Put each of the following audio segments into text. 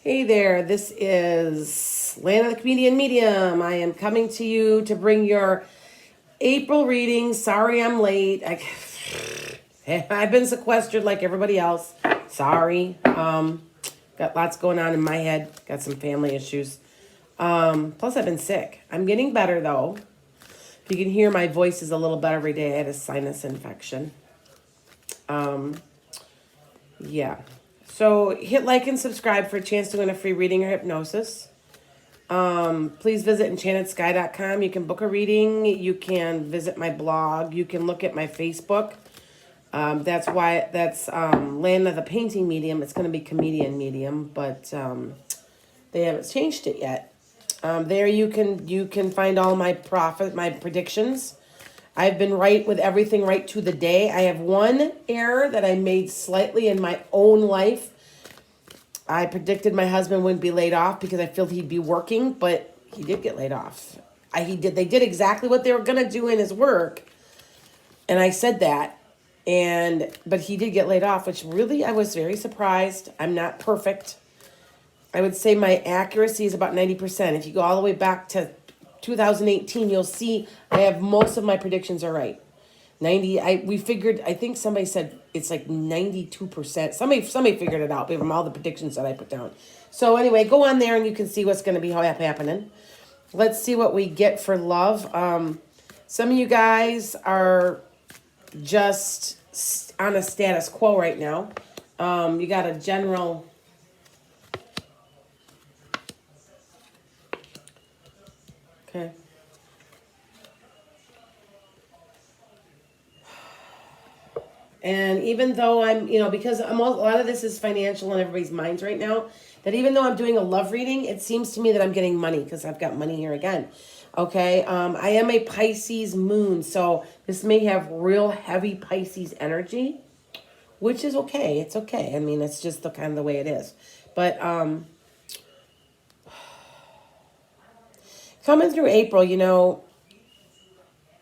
Hey there, this is Lana the Comedian Medium. I am coming to you to bring your April reading. Sorry I'm late. I've been sequestered like everybody else. Sorry. Got lots going on in my head. Got some family issues. Plus I've been sick. I'm getting better though. You can hear my voice is a little better every day. I had a sinus infection. Yeah. So hit like and subscribe for a chance to win a free reading or hypnosis. Please visit enchantedsky.com. You can book a reading. You can visit my blog. You can look at my Facebook. That's Lana the Painting Medium. It's going to be Comedian Medium, but they haven't changed it yet. There you can find all my predictions. I've been right with everything right to the day. I have one error that I made slightly in my own life. I predicted my husband wouldn't be laid off because I feel he'd be working, but he did get laid off. They did exactly what they were going to do in his work. And I said that. But he did get laid off, which really I was very surprised. I'm not perfect. I would say my accuracy is about 90%. If you go all the way back to 2018, you'll see I have most of my predictions are right. I think somebody said it's like 92%. Somebody figured it out from all the predictions that I put down. So anyway, go on there and you can see what's going to be happening. Let's see what we get for love. Some of you guys are just on a status quo right now. You got a general. Okay. And even though because a lot of this is financial in everybody's minds right now, that even though I'm doing a love reading, it seems to me that I'm getting money because I've got money here again. Okay. I am a Pisces moon, so this may have real heavy Pisces energy, which is okay. It's okay. I mean, it's just the kind of the way it is. But coming through April,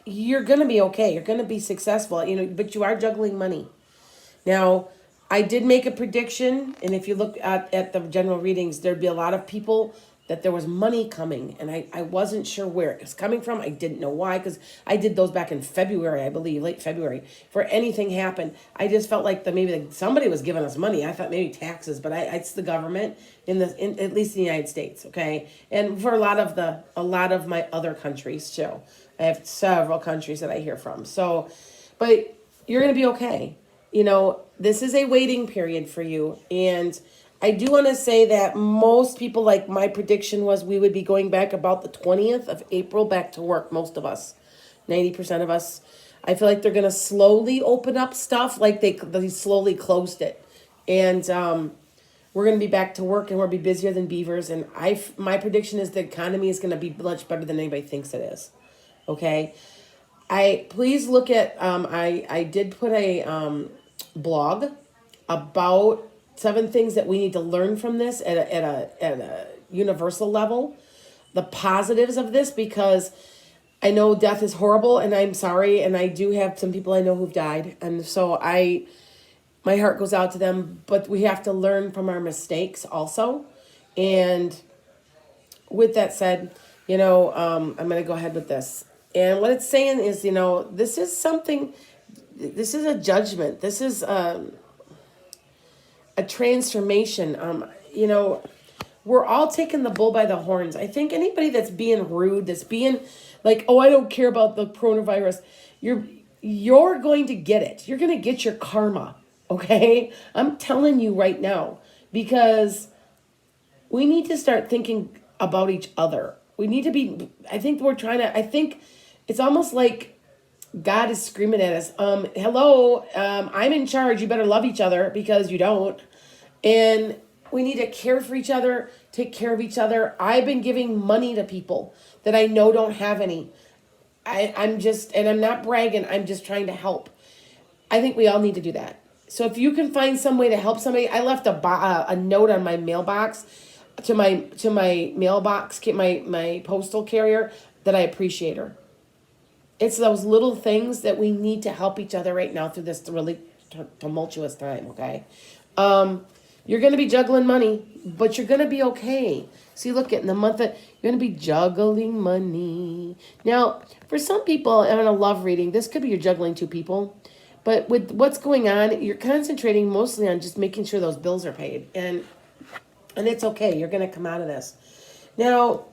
you're going to be okay. You're going to be successful, but you are juggling money. Now, I did make a prediction, and if you look at the general readings, there'd be a lot of people that there was money coming, and I wasn't sure where it was coming from. I didn't know why, because I did those back in February, I believe, late February. For anything happened, I just felt like maybe somebody was giving us money. I thought maybe taxes, but it's the government at least in the United States, okay? And for a lot of my other countries too. I have several countries that I hear from. So, but you're going to be okay. This is a waiting period for you. And I do want to say that most people, like my prediction was we would be going back about the 20th of April back to work. Most of us, 90% of us. I feel like they're going to slowly open up stuff like they slowly closed it. And we're going to be back to work and we'll be busier than beavers. And my prediction is the economy is going to be much better than anybody thinks it is. Okay, please look at I did put a blog about 7 things that we need to learn from this at a universal level, the positives of this, because I know death is horrible and I'm sorry, and I do have some people I know who've died, and so my heart goes out to them, but we have to learn from our mistakes also. And with that said, I'm going to go ahead with this. And what it's saying is, this is a judgment. This is a transformation. We're all taking the bull by the horns. I think anybody that's being rude, that's being like, oh, I don't care about the coronavirus, you're going to get it. You're going to get your karma, okay? I'm telling you right now, because we need to start thinking about each other. We need to be, I think it's almost like God is screaming at us, hello, I'm in charge. You better love each other, because you don't. And we need to care for each other, take care of each other. I've been giving money to people that I know don't have any. I'm not bragging. I'm just trying to help. I think we all need to do that. So if you can find some way to help somebody, I left a note on my mailbox to my mailbox, my postal carrier, that I appreciate her. It's those little things that we need to help each other right now through this really tumultuous time, okay? You're going to be juggling money, but you're going to be okay. See, look at in the month that you're going to be juggling money. Now, for some people, I'm in a love reading. This could be you're juggling two people. But with what's going on, you're concentrating mostly on just making sure those bills are paid. And it's okay. You're going to come out of this. Now,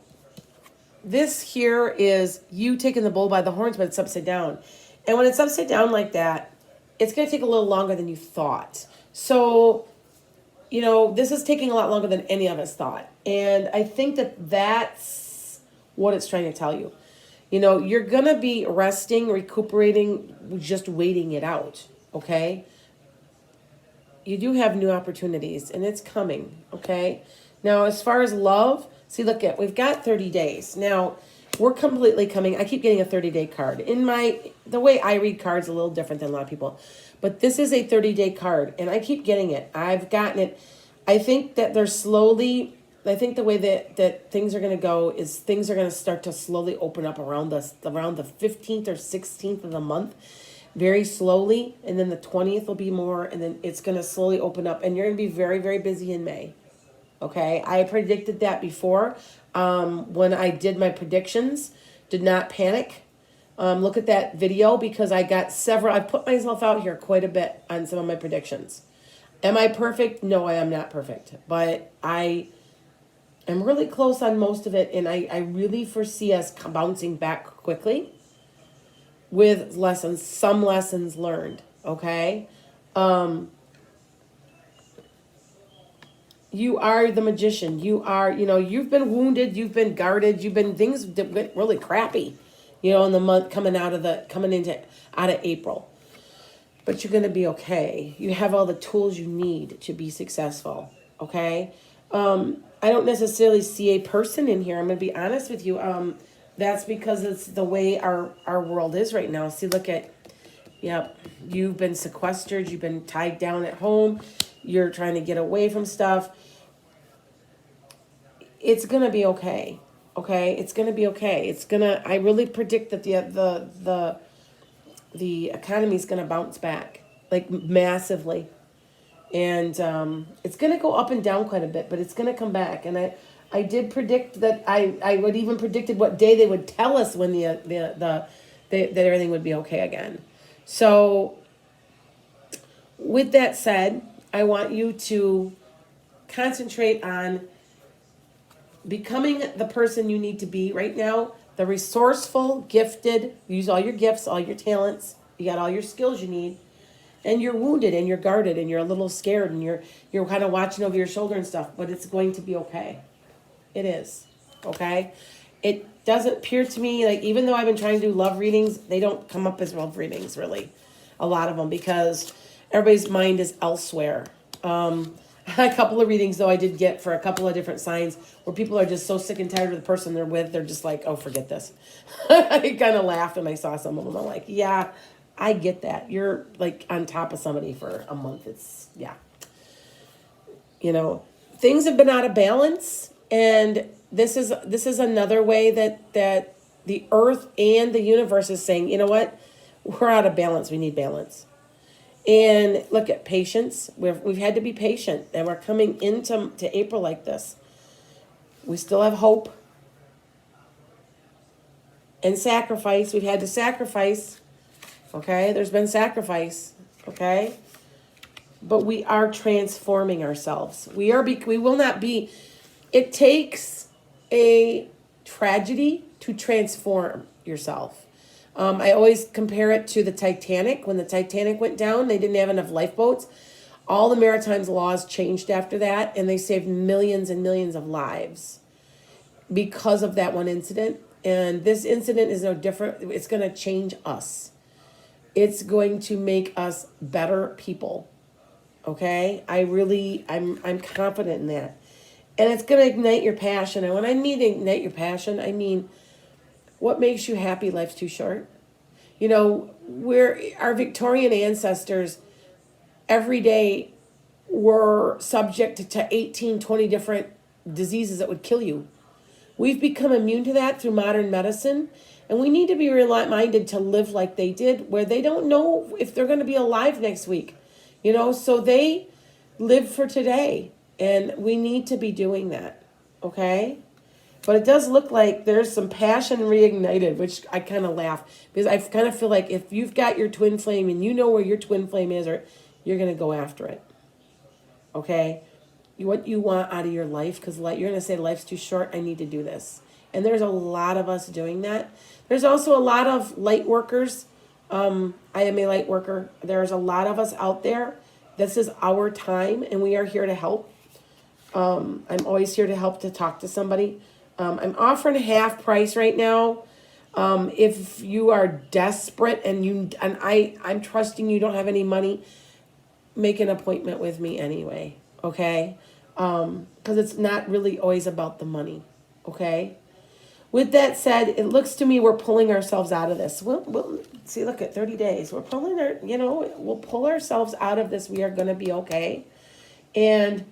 this here is you taking the bull by the horns, but it's upside down. And when it's upside down like that, it's going to take a little longer than you thought. So, this is taking a lot longer than any of us thought. And I think that that's what it's trying to tell you. You're going to be resting, recuperating, just waiting it out, okay? You do have new opportunities, and it's coming, okay? Now, as far as love, see, we've got 30 days. Now, we're completely coming. I keep getting a 30-day card. The way I read cards is a little different than a lot of people. But this is a 30-day card, and I keep getting it. I've gotten it. I think that I think the way that things are going to go is things are going to start to slowly open up around the 15th or 16th of the month, very slowly. And then the 20th will be more, and then it's going to slowly open up. And you're going to be very, very busy in May. Okay, I predicted that before when I did my predictions. Did not panic. Look at that video because I put myself out here quite a bit on some of my predictions. Am I perfect? No, I am not perfect. But I am really close on most of it, and I really foresee us bouncing back quickly with some lessons learned, okay? You are the magician. You are, you've been wounded, you've been guarded, things that went really crappy, in the month coming out of April. But you're going to be okay. You have all the tools you need to be successful, okay? I don't necessarily see a person in here. I'm going to be honest with you. That's because it's the way our world is right now. See, yep, you've been sequestered. You've been tied down at home. You're trying to get away from stuff. It's going to be okay. Okay? It's going to be okay. I really predict that the economy is going to bounce back, like massively. And it's going to go up and down quite a bit, but it's going to come back. And I did predict that I would even predicted what day they would tell us when that everything would be okay again. So with that said, I want you to concentrate on becoming the person you need to be right now. The resourceful, gifted, use all your gifts, all your talents. You got all your skills you need. And you're wounded and you're guarded and you're a little scared and you're kind of watching over your shoulder and stuff, but it's going to be okay. It is. Okay? It doesn't appear to me, like, even though I've been trying to do love readings, they don't come up as love readings, really. A lot of them, because everybody's mind is elsewhere. A couple of readings, though, I did get for a couple of different signs where people are just so sick and tired of the person they're with, they're just like, oh, forget this. I kind of laughed when I saw some of them. I'm like, yeah, I get that. You're like on top of somebody for a month. It's, yeah. Things have been out of balance. And this is another way that the earth and the universe is saying, you know what? We're out of balance. We need balance. And look at patience. We've had to be patient. And we're coming into April like this. We still have hope. And sacrifice. We've had to sacrifice. Okay? There's been sacrifice. Okay? But we are transforming ourselves. We will not be... It takes a tragedy to transform yourself. I always compare it to the Titanic. When the Titanic went down, they didn't have enough lifeboats. All the maritime laws changed after that, and they saved millions and millions of lives because of that one incident. And this incident is no different. It's going to change us. It's going to make us better people. Okay? I'm confident in that. And it's going to ignite your passion. And when I mean ignite your passion, I mean, what makes you happy? Life's too short. Our Victorian ancestors every day were subject to 18, 20 different diseases that would kill you. We've become immune to that through modern medicine. And we need to be reminded to live like they did, where they don't know if they're going to be alive next week. So they live for today. And we need to be doing that. Okay? But it does look like there's some passion reignited, which I kind of laugh because I kind of feel like if you've got your twin flame and you know where your twin flame is, or you're going to go after it. Okay? What you want out of your life, because you're going to say life's too short, I need to do this. And there's a lot of us doing that. There's also a lot of light workers. I am a light worker. There's a lot of us out there. This is our time, and we are here to help. I'm always here to help, to talk to somebody. I'm offering half price right now. If you are desperate I'm trusting you don't have any money, make an appointment with me anyway. Okay? Because it's not really always about the money. Okay? With that said, it looks to me we're pulling ourselves out of this. We'll see, look at 30 days. We're pulling we'll pull ourselves out of this. We are going to be okay. And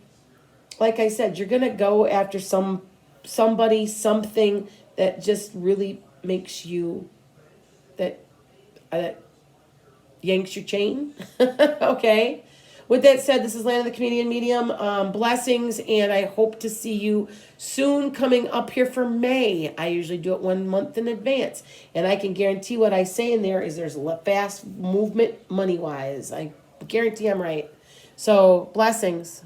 like I said, you're going to go after somebody, something that just really makes you, that yanks your chain. Okay. With that said, this is Land of the Comedian Medium. Blessings, and I hope to see you soon coming up here for May. I usually do it 1 month in advance, and I can guarantee what I say in there is there's fast movement money-wise. I guarantee I'm right. So, blessings.